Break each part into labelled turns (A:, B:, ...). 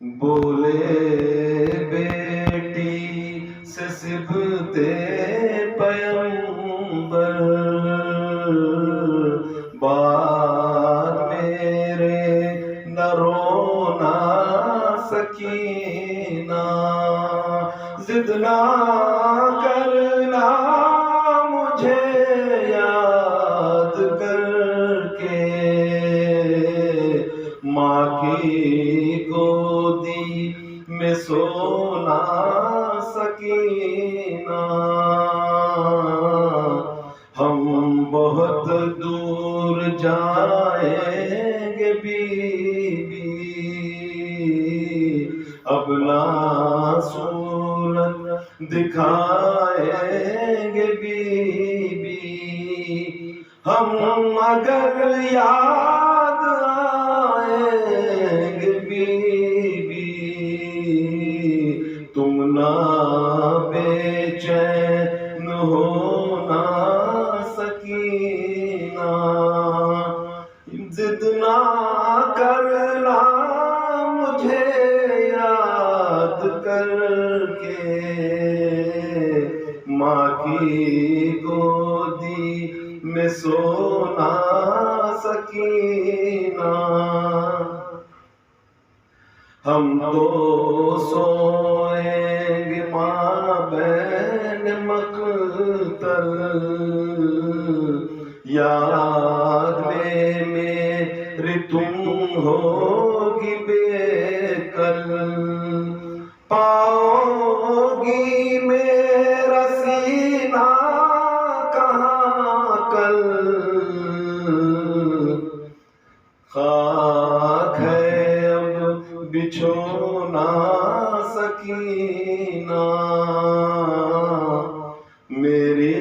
A: بولے بیٹی سے سبتے پیغمبر، بات میرے نہ رونا سکینہ، ضد نہ کرنا مجھے یاد کر کے، ماں کی گودی میں سونا سکینہ، ہم بہت دور جائیں گے بیوی، اب نہ صورت دکھائیں گے بیوی، ہم اگر یاد آئیں گے بیوی، تم نہ بے چین ہونا سکینہ، ضد نہ کرنا مجھے یاد کر کے، ماں کی گودی میں سونا سکینہ، ہم تو سوئیں گے مابین مقتل، یاد میں میری تم ہوگی بے کل، پاؤ گی میرا سینہ کہاں کل، خاک ہے اب بچھونا سکینہ، میری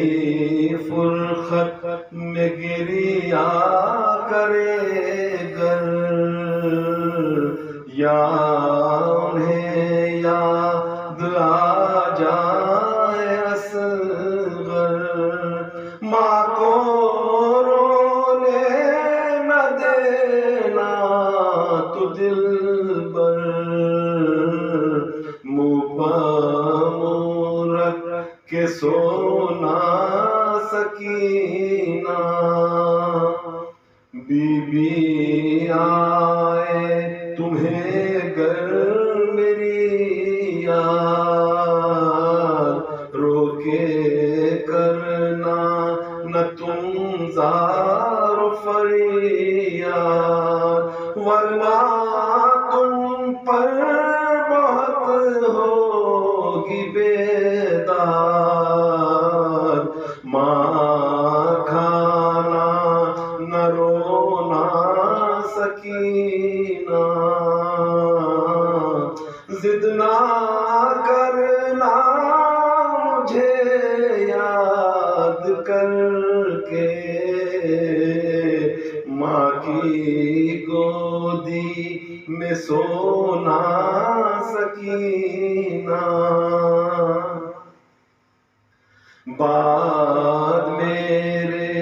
A: فرقت میں گریا کرے گر، یا انہیں یاد آ جائے اصغر، ماں کو رونے نہ دینا تو دلبر، منہ پر رکھ کے سونا سکینہ، بی بی آئے تمہیں گر میری یاد، رو کے کرنا نہ تم زار و فریاد، ورنہ تم پر بہت ہوگی بیدار، ماں کھانا نہ رونا سکینہ، ضد نہ کرنا مجھے یاد کر کے، ماں کی گودی میں سونا سکینہ، بعد میرے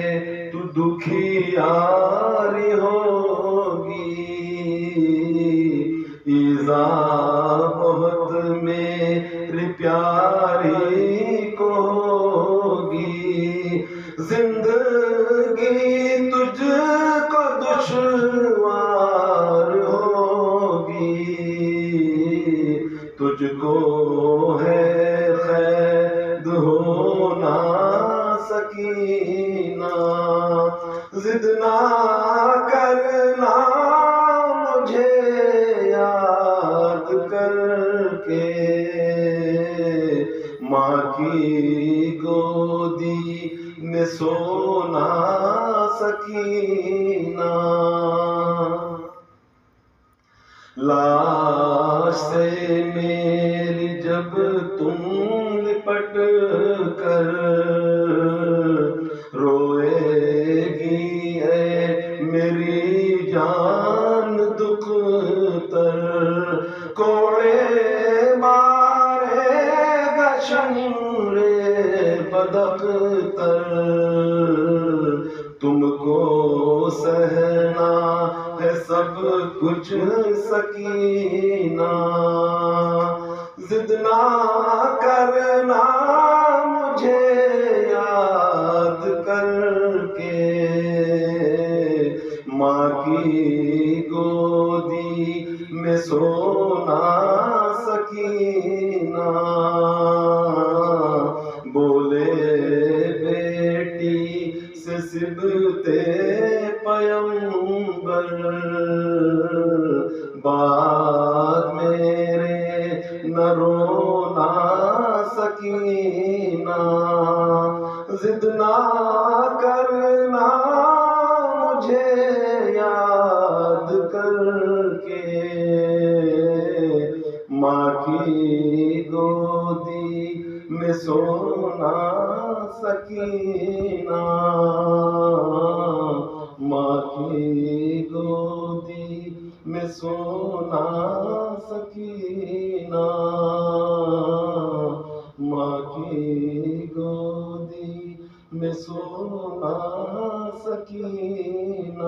A: تو دکھیاری ہوگی، ایذا بہت میری پیاری کو ہوگی، زندگی تجھ کو دشوار ہوگی، تجھ کو ہے قید ہونا سکینہ، ضد نہ کرنا مجھے یاد کر کے، ماں کی گودی میں سونا سکینہ، لاش سے میری جب تم لپٹ کر روئے گی اے میری جان دکھ تر، کوڑے مارے گا شمر بداختر، تم کو سہنا ہے سب کچھ سکینہ، سکینہ ضد نہ کرنا مجھے یاد کر کے ماں کی گودی میں سونا سکینہ بولے بیٹی سے سبتے پیمبر بعد میرے نہ رونا سکینہ ضد نہ کرنا مجھے یاد کر کے ماں کی گودی میں سونا سکینہ ماں کی گودی میں سونا سکینہ ماں کی گودی میں سونا سکینہ